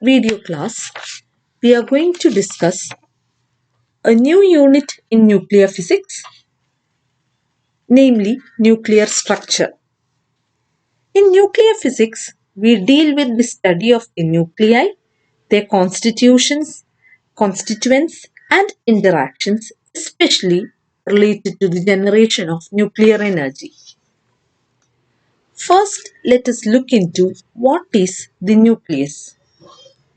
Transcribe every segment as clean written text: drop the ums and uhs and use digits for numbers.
video class, we are going to discuss a new unit in nuclear physics, namely nuclear structure. In nuclear physics, we deal with the study of the nuclei, their constituents, and interactions, especially related to the generation of nuclear energy. First, let us look into what is the nucleus.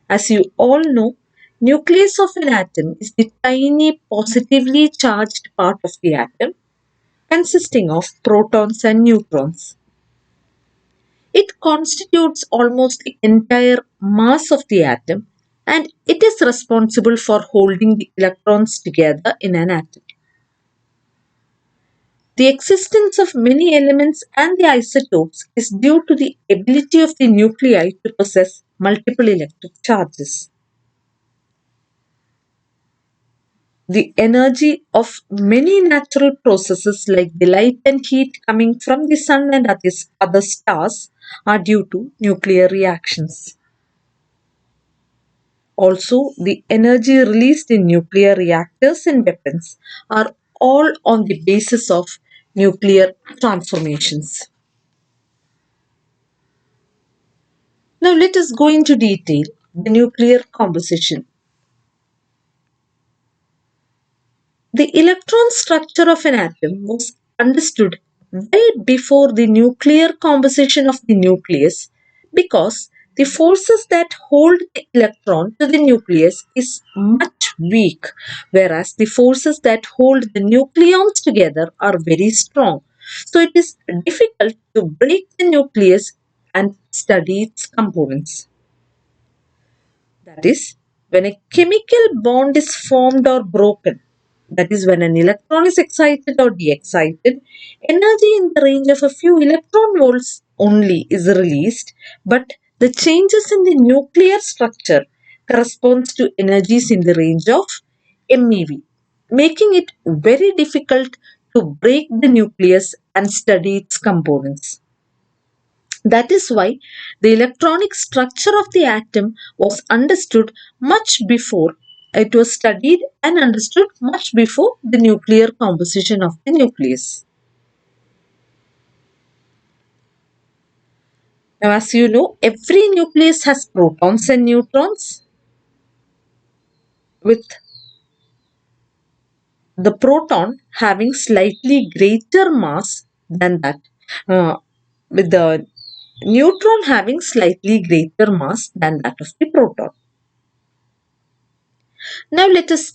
As you all know, nucleus of an atom is the tiny positively charged part of the atom consisting of protons and neutrons. It constitutes almost the entire mass of the atom and it is responsible for holding the electrons together in an atom. The existence of many elements and the isotopes is due to the ability of the nuclei to possess multiple electric charges. The energy of many natural processes like the light and heat coming from the sun and other stars are due to nuclear reactions. Also, the energy released in nuclear reactors and weapons are all on the basis of nuclear transformations. Now let us go into detail the nuclear composition. The electron structure of an atom was understood well before the nuclear composition of the nucleus because the forces that hold the electron to the nucleus is much weak, whereas the forces that hold the nucleons together are very strong. So it is difficult to break the nucleus and study its components. That is, when a chemical bond is formed or broken, that is, when an electron is excited or de-excited, energy in the range of a few electron volts only is released, but the changes in the nuclear structure corresponds to energies in the range of MeV, making it very difficult to break the nucleus and study its components. That is why the electronic structure of the atom was understood much before it was studied and understood much before the nuclear composition of the nucleus. Now, as you know, every nucleus has protons and neutrons, with the proton having slightly greater mass than that, uh, with the neutron having slightly greater mass than that of the proton. Now let us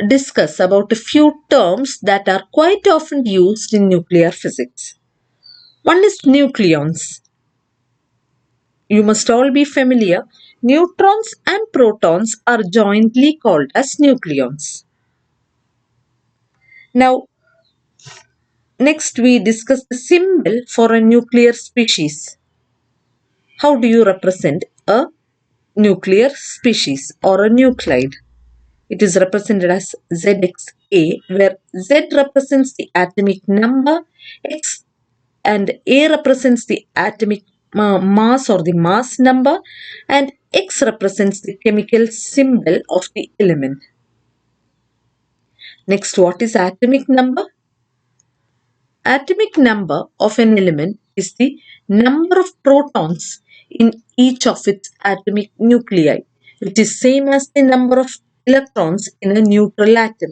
discuss about a few terms that are quite often used in nuclear physics. One is nucleons. You must all be familiar. Neutrons and protons are jointly called as nucleons. Now, next we discuss the symbol for a nuclear species. How do you represent a nuclear species or a nuclide? It is represented as ZXA, where Z represents the atomic number, X and A represents the atomic mass or the mass number, and X represents the chemical symbol of the element. Next, what is atomic number? Atomic number of an element is the number of protons in each of its atomic nuclei, which is same as the number of electrons in a neutral atom.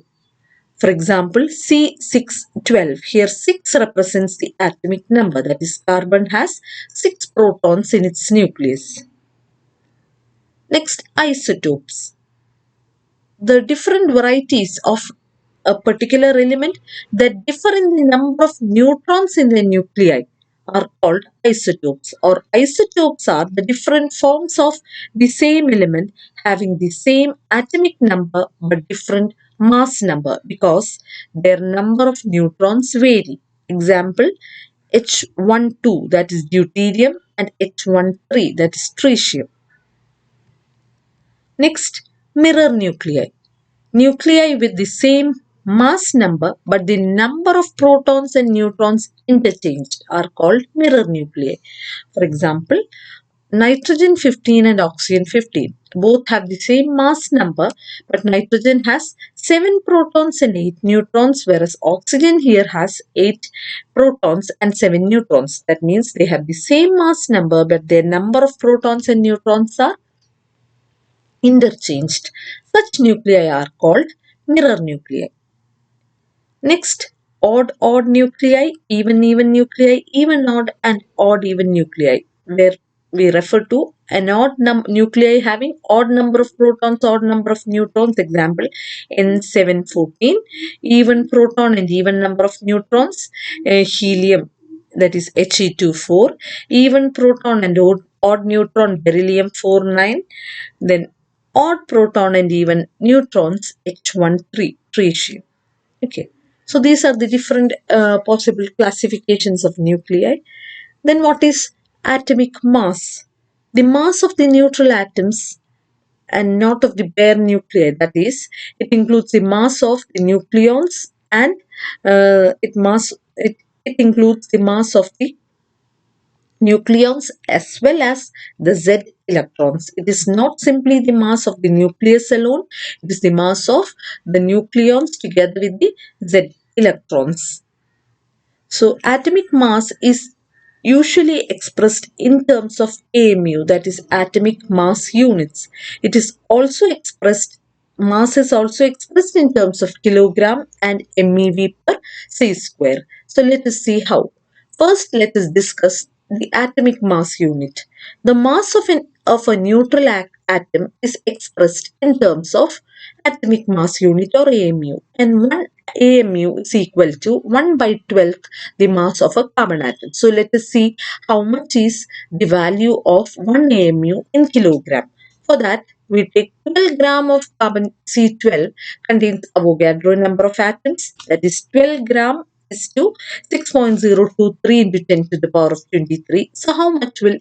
For example, C612. Here 6 represents the atomic number, that is carbon has 6 protons in its nucleus. Next, isotopes. The different varieties of a particular element that differ in the number of neutrons in the nuclei are called isotopes, or isotopes are the different forms of the same element having the same atomic number but different mass number because their number of neutrons vary. Example, H12 that is deuterium and H13 that is tritium. Next, mirror nuclei. Nuclei with the same mass number but the number of protons and neutrons interchanged are called mirror nuclei. For example, nitrogen 15 and oxygen 15. Both have the same mass number, but nitrogen has 7 protons and 8 neutrons, whereas oxygen here has 8 protons and 7 neutrons. That means they have the same mass number, but their number of protons and neutrons are interchanged. Such nuclei are called mirror nuclei. Next, odd nuclei, even nuclei, even odd and odd even nuclei, where we refer to an nuclei having odd number of protons, odd number of neutrons. Example, N714, even proton and even number of neutrons, helium, that is He24, even proton and odd neutron, beryllium 49, then odd proton and even neutrons, H13, tritium. Okay, so these are the different possible classifications of nuclei. Then what is atomic mass? The mass of the neutral atoms and not of the bare nuclei. That is, it includes the mass of the nucleons and it includes the mass of the nucleons as well as the Z electrons. It is not simply the mass of the nucleus alone, it is the mass of the nucleons together with the Z electrons. So, atomic mass is usually expressed in terms of AMU, that is atomic mass units. It is also expressed, mass is also expressed in terms of kilogram and MeV per c square. So, let us see how. First, let us discuss the atomic mass unit. The mass of a neutral atom is expressed in terms of atomic mass unit or AMU, and 1 AMU is equal to 1 by 12th the mass of a carbon atom. So let us see how much is the value of 1 AMU in kilogram. For that, we take 12 gram of carbon C12 contains Avogadro number of atoms, that is 12 gram is to 6.023 into 10 to the power of 23. So how much will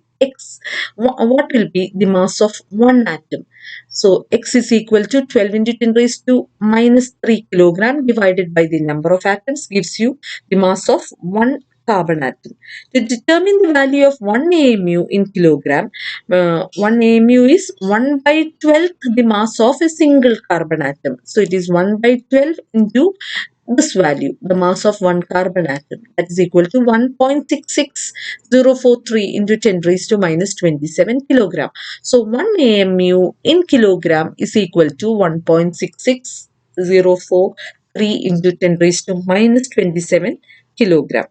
what will be the mass of one atom? So x is equal to 12 into 10 raised to minus 3 kilogram divided by the number of atoms gives you the mass of one carbon atom. To determine the value of 1 AMU in kilogram, 1 AMU is 1 by 12 the mass of a single carbon atom. So it is 1 by 12 into this value, the mass of one carbon atom, that is equal to 1.66043 into 10 raised to minus 27 kilogram. So 1 AMU in kilogram is equal to 1.66043 into 10 raised to minus 27 kilogram.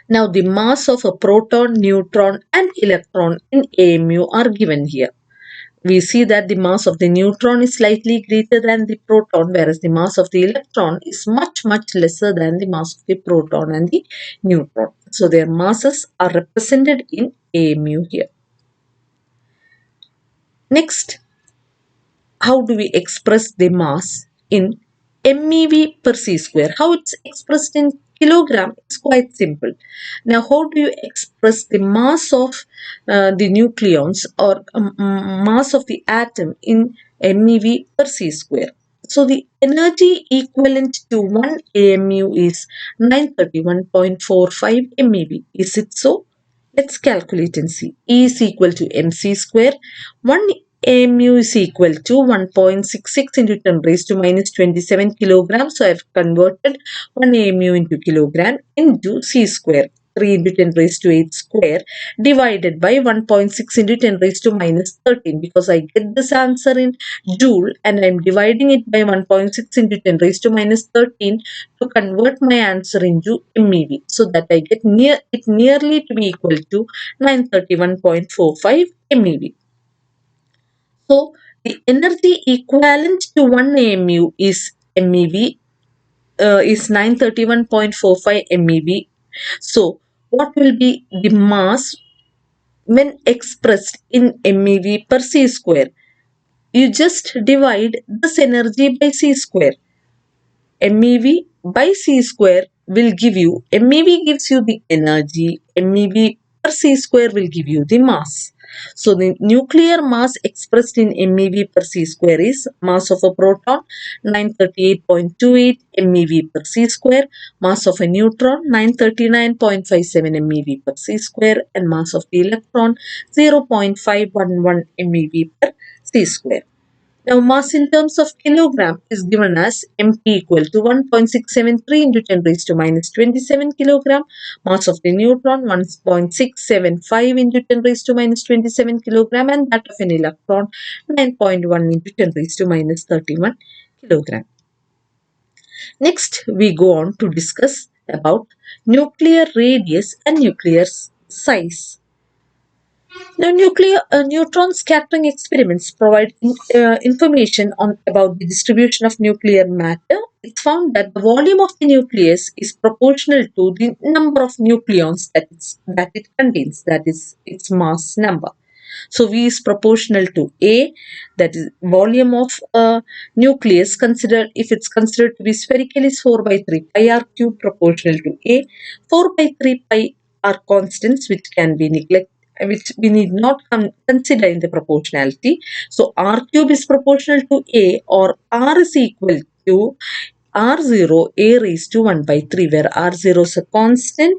Now the mass of a proton, neutron and electron in AMU are given here. We see that the mass of the neutron is slightly greater than the proton, whereas the mass of the electron is much lesser than the mass of the proton and the neutron. So their masses are represented in AMU here. Next, how do we express the mass in MeV per c square? How it's expressed in kilogram is quite simple. Now, how do you express the mass of the nucleons or mass of the atom in MeV per c square? So, the energy equivalent to 1 AMU is 931.45 MeV. Is it so? Let's calculate and see. E is equal to mc square. 1 AMU is equal to 1.66 into 10 raised to minus 27 kilograms. So I have converted 1 AMU into kilogram into c square. 3 into 10 raised to 8 square divided by 1.6 into 10 raised to minus 13, because I get this answer in joule and I am dividing it by 1.6 into 10 raised to minus 13 to convert my answer into MeV, so that I get nearly to be equal to 931.45 MeV. So the energy equivalent to 1 AMU is MeV, is 931.45 MeV. So what will be the mass when expressed in MeV per c square? You just divide this energy by c square. MeV by c square will give you, MeV gives you the energy, MeV per c square will give you the mass. So the nuclear mass expressed in MeV per c square is mass of a proton 938.28 MeV per c square, mass of a neutron 939.57 MeV per c square, and mass of the electron 0.511 MeV per c square. Now, mass in terms of kilogram is given as mp equal to 1.673 into 10 raised to minus 27 kilogram. Mass of the neutron 1.675 into 10 raised to minus 27 kilogram, and that of an electron 9.1 into 10 raised to minus 31 kilogram. Next, we go on to discuss about nuclear radius and nuclear size. Now, neutron scattering experiments provide information about the distribution of nuclear matter. It's found that the volume of the nucleus is proportional to the number of nucleons that it contains, that is its mass number. So V is proportional to A, that is volume of nucleus considered, if it's considered to be spherical, is 4 by 3 pi r cube proportional to A. 4 by 3 pi are constants which can be neglected, which we need not consider in the proportionality. So R cube is proportional to A, or R is equal to R0 A raised to 1 by 3, where R0 is a constant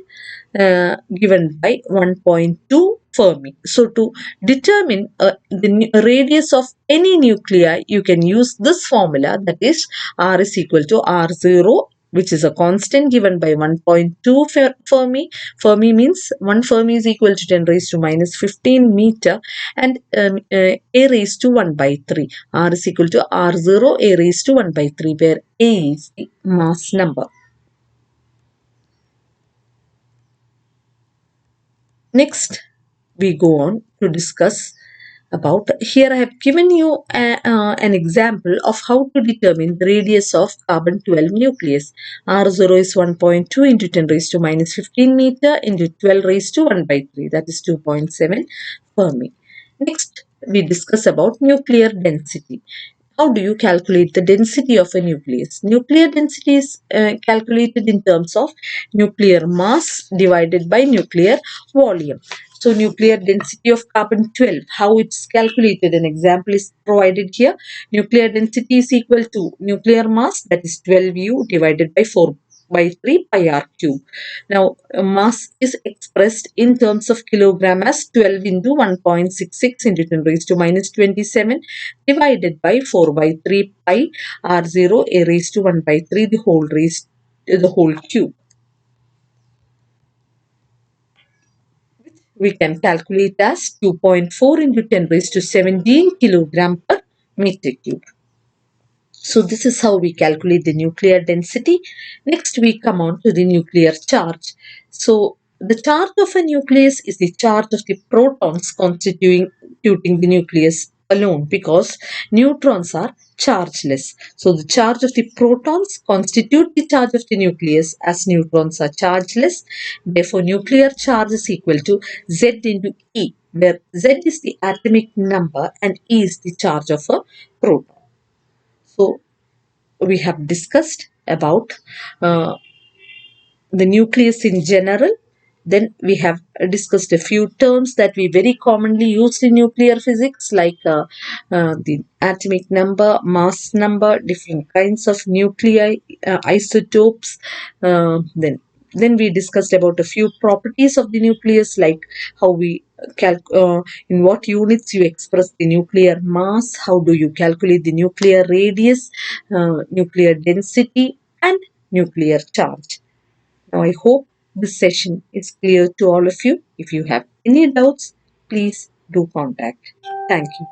given by 1.2 Fermi. So to determine the radius of any nuclei, you can use this formula, that is R is equal to R0, which is a constant given by 1.2 Fermi. Fermi means 1 Fermi is equal to 10 raised to minus 15 meter, and A raised to 1 by 3. R is equal to R0 A raised to 1 by 3, where A is the mass number. Next, we go on to discuss about, here I have given you an example of how to determine the radius of carbon-12 nucleus. R0 is 1.2 into 10 raised to minus 15 meter into 12 raised to 1 by 3, that is 2.7 Fermi. Next, we discuss about nuclear density. How do you calculate the density of a nucleus? Nuclear density is calculated in terms of nuclear mass divided by nuclear volume. So nuclear density of carbon-12, how it's calculated, an example is provided here. Nuclear density is equal to nuclear mass, that is 12U divided by 4 by 3 pi r cube. Now, mass is expressed in terms of kilogram as 12 into 1.66 into 10 raised to minus 27 divided by 4 by 3 pi r0 a raised to 1 by 3 the whole cube. We can calculate as 2.4 into 10 raised to 17 kilogram per meter cube. So this is how we calculate the nuclear density. Next, we come on to the nuclear charge. So the charge of a nucleus is the charge of the protons constituting the nucleus alone, because neutrons are chargeless. So the charge of the protons constitute the charge of the nucleus, as neutrons are chargeless. Therefore, nuclear charge is equal to Z into E, where Z is the atomic number and E is the charge of a proton. So we have discussed about uh, the nucleus in general. Then we have discussed a few terms that we very commonly use in nuclear physics, like the atomic number, mass number, different kinds of nuclei, isotopes. Then we discussed about a few properties of the nucleus, like how we in what units you express the nuclear mass, how do you calculate the nuclear radius, nuclear density, and nuclear charge. Now, I hope this session is clear to all of you. If you have any doubts, please do contact. Thank you.